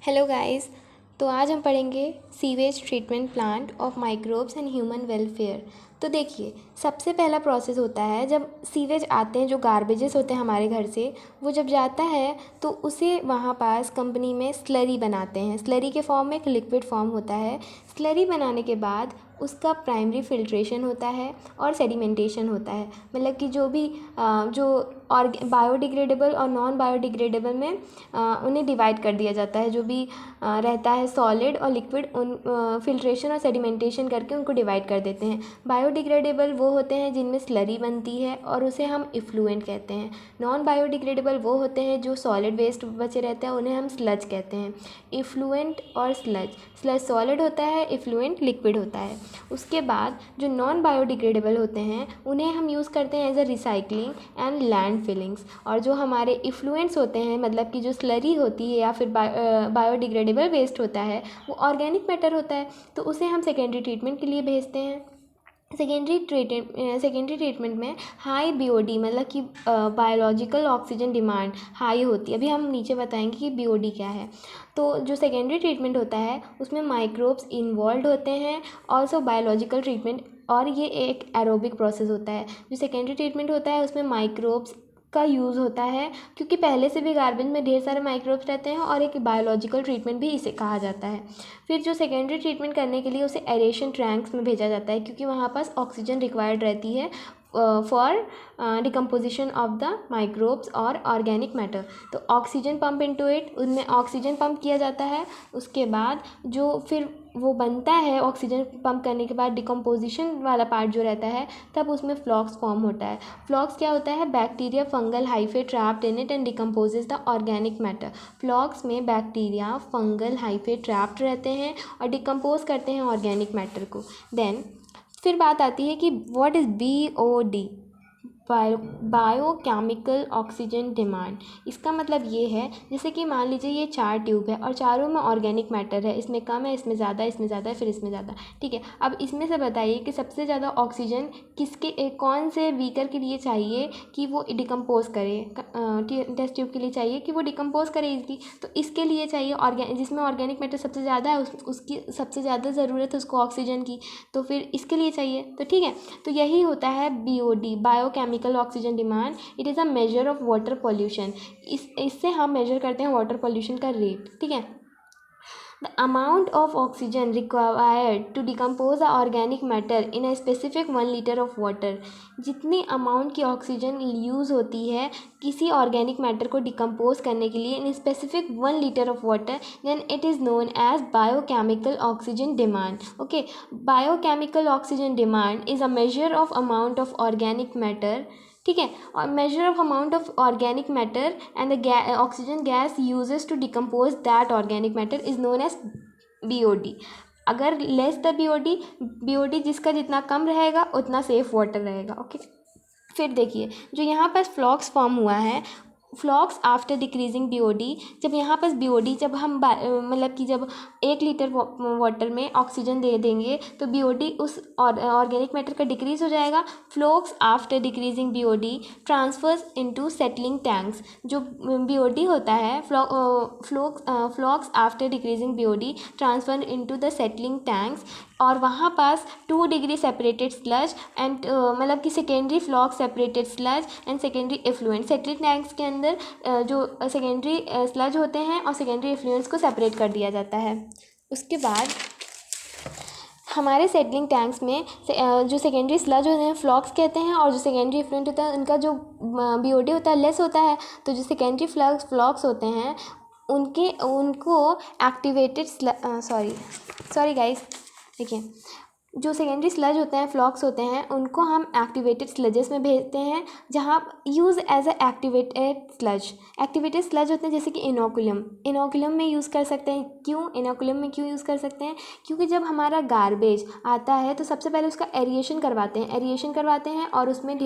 Hello guys. तो आज हम पढ़ेंगे sewage treatment plant of microbes and human welfare. तो देखिए, सबसे पहला प्रोसेस होता है जब सीवेज आते हैं, जो गार्बेजेस होते हैं हमारे घर से, वो जब जाता है तो उसे वहाँ पास कंपनी में स्लरी बनाते हैं। स्लरी के फॉर्म में एक लिक्विड फॉर्म होता है। स्लरी बनाने के बाद उसका प्राइमरी फिल्ट्रेशन होता है और सेडिमेंटेशन होता है। मतलब कि जो भी जो बायोडिग्रेडेबल और नॉन बायोडिग्रेडेबल में उन्हें डिवाइड कर दिया जाता है। जो भी रहता है सॉलिड और लिक्विड, उन फिल्ट्रेशन और सेडिमेंटेशन करके उनको डिवाइड कर देते हैं। बायोडिग्रेडेबल वो होते हैं जिनमें स्लरी बनती है और उसे हम इफ्लुएंट कहते हैं। नॉन बायोडिग्रेडेबल वो होते हैं जो सॉलिड वेस्ट बचे रहते हैं, उन्हें हम स्लज कहते हैं। इफ्लुएंट और स्लज, स्लज सॉलिड होता है, इफ्लुएंट लिक्विड होता है। उसके बाद जो नॉन बायोडिग्रेडेबल होते हैं उन्हें हम यूज़ करते हैं as a recycling and land fillings. और जो हमारे इफ्लुएंट्स होते हैं, मतलब कि जो स्लरी होती है या फिर बायोडिग्रेडेबल वेस्ट होता है, वो ऑर्गेनिक मैटर होता है, तो उसे हम सेकेंडरी ट्रीटमेंट के लिए भेजते हैं। सेकेंडरी ट्रीटमेंट में हाई बीओडी, मतलब कि बायोलॉजिकल ऑक्सीजन डिमांड हाई होती है। अभी हम नीचे बताएंगे कि बीओडी क्या है। तो जो सेकेंडरी ट्रीटमेंट होता है उसमें माइक्रोब्स इन्वॉल्व होते हैं, ऑल्सो बायोलॉजिकल ट्रीटमेंट, और ये एक एरोबिक प्रोसेस होता है। जो सेकेंडरी ट्रीटमेंट होता है उसमें माइक्रोब्स का यूज़ होता है, क्योंकि पहले से भी गार्बेज में ढेर सारे माइक्रोब्स रहते हैं, और एक बायोलॉजिकल ट्रीटमेंट भी इसे कहा जाता है। फिर जो सेकेंडरी ट्रीटमेंट करने के लिए उसे एरेशन टैंक्स में भेजा जाता है, क्योंकि वहाँ पास ऑक्सीजन रिक्वायर्ड रहती है for decomposition of the microbes और ऑर्गेनिक मैटर। तो ऑक्सीजन पंप इनटू इट, उनमें ऑक्सीजन पंप किया जाता है। उसके बाद जो फिर वो बनता है, ऑक्सीजन पंप करने के बाद डिकम्पोजिशन वाला पार्ट जो रहता है, तब उसमें फ्लॉक्स फॉर्म होता है। फ्लॉक्स क्या होता है? Bacteria fungal hyphae trapped in it and decomposes the organic matter. Flocs में बैक्टीरिया फंगल हाइफे ट्रैप्ड रहते हैं और डिकम्पोज करते हैं ऑर्गेनिक मैटर को। देन फिर बात आती है कि what is BOD, biochemical oxygen demand. इसका मतलब ये है, जैसे कि मान लीजिए ये 4 ट्यूब है और चारों में ऑर्गेनिक मैटर है, इसमें कम है, इसमें ज़्यादा है, इसमें ज़्यादा है, फिर इसमें ज़्यादा। ठीक है, अब इसमें से बताइए कि सबसे ज़्यादा ऑक्सीजन कौन से बीकर के लिए चाहिए कि वो डिकम्पोज करे, टेस्ट ट्यूब के लिए चाहिए कि वो डिकम्पोज करे इसकी। तो इसके लिए चाहिए जिसमें ऑर्गेनिक मैटर सबसे ज़्यादा है, उसकी सबसे ज़्यादा ज़रूरत है उसको ऑक्सीजन की, तो फिर इसके लिए चाहिए। तो ठीक है, तो यही होता है BOD, biochemical oxygen demand. It is a measure of water pollution. इससे हम मेजर करते हैं वाटर पॉल्यूशन का रेट। ठीक है, the amount of oxygen required to decompose a organic matter in a specific 1 litre of water. जितनी amount की oxygen use होती है किसी ऑर्गेनिक मैटर को डिकम्पोज करने के लिए in specific 1 litre of water, then it is known as biochemical oxygen demand. Okay, biochemical oxygen demand is a measure of amount of organic matter. ठीक है, और measure of amount of organic matter and the oxygen gas uses to decompose that organic matter is known as BOD। अगर less the BOD जिसका जितना कम रहेगा उतना safe water रहेगा। Okay, फिर देखिए, जो यहाँ पर फ्लॉक्स फॉर्म हुआ है, फ्लॉक्स आफ्टर डिक्रीजिंग BOD। जब यहाँ पर BOD, जब हम मतलब कि जब 1 लीटर वाटर में ऑक्सीजन दे देंगे तो BOD उस ऑर्गेनिक मैटर का डिक्रीज हो जाएगा। Flocs after decreasing BOD transfers into settling tanks. जो BOD होता है, flocs after decreasing BOD transfer into the settling tanks, और वहाँ पास 2 डिग्री सेपरेटेड स्लज एंड मतलब कि secondary flocs separated sludge and secondary effluent. Settling tanks के अंदर जो सेकेंडरी स्लज होते हैं और सेकेंडरी एफ्लुएंट्स को सेपरेट कर दिया जाता है। उसके बाद हमारे सेटलिंग टैंक्स में जो सेकेंडरी स्लज होते हैं फ्लॉक्स कहते हैं, और जो सेकेंडरी एफ्लुएंट होता है उनका जो BOD होता है लेस होता है। तो जो सेकेंडरी फ्लॉक्स होते हैं उनको एक्टिवेटेड सॉरी गाइस, देखिए, जो सेकेंडरी स्लज होते हैं, फ्लॉक्स होते हैं, उनको हम एक्टिवेटेड स्लजेस में भेजते हैं, जहाँ use as a activated sludge होते हैं, जैसे कि इनोकुलम में यूज़ कर सकते हैं। क्यों इनोकुलम में यूज़ कर सकते हैं? क्योंकि जब हमारा गार्बेज आता है तो सबसे पहले उसका एरिएशन करवाते हैं और उसमें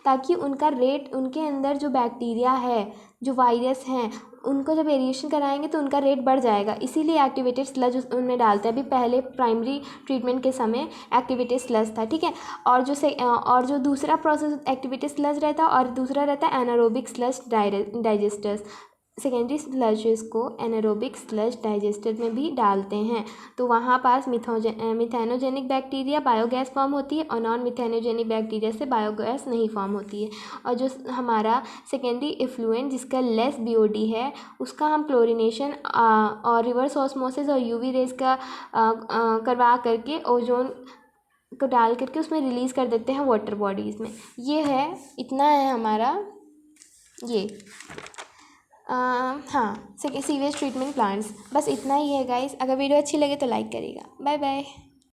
ताकि उनका रेट, उनके अंदर जो बैक्टीरिया है, जो वायरस हैं, उनको जब एरिएशन कराएंगे तो उनका रेट बढ़ जाएगा, इसीलिए एक्टिवेटेड स्लज उनमें डालते हैं। अभी पहले प्राइमरी ट्रीटमेंट के समय एक्टिवेटेड स्लज था। ठीक है, और जो दूसरा प्रोसेस एक्टिवेटेड स्लज रहता है और दूसरा रहता है एनारोबिक स्लज डाइजेस्टर्स। सेकेंडरी स्लजेस को एनारोबिक स्लज डाइजेस्टर में भी डालते हैं, तो वहाँ पास मिथेनोजेनिक बैक्टीरिया बायोगैस फॉर्म होती है और नॉन मिथेनोजेनिक बैक्टीरिया से बायोगैस नहीं फॉर्म होती है। और जो हमारा सेकेंडरी इफ्लुएंट जिसका लेस बीओडी है उसका हम क्लोरिनेशन और रिवर्स ऑस्मोसिस और यूवी रेज का करवा करके ओजोन को डाल करके उसमें रिलीज़ कर देते हैं वाटर बॉडीज़ में। ये है, इतना है हमारा ये हाँ सीवेज ट्रीटमेंट प्लांट्स, बस इतना ही है गाइस। अगर वीडियो अच्छी लगे तो लाइक करिएगा। Bye bye.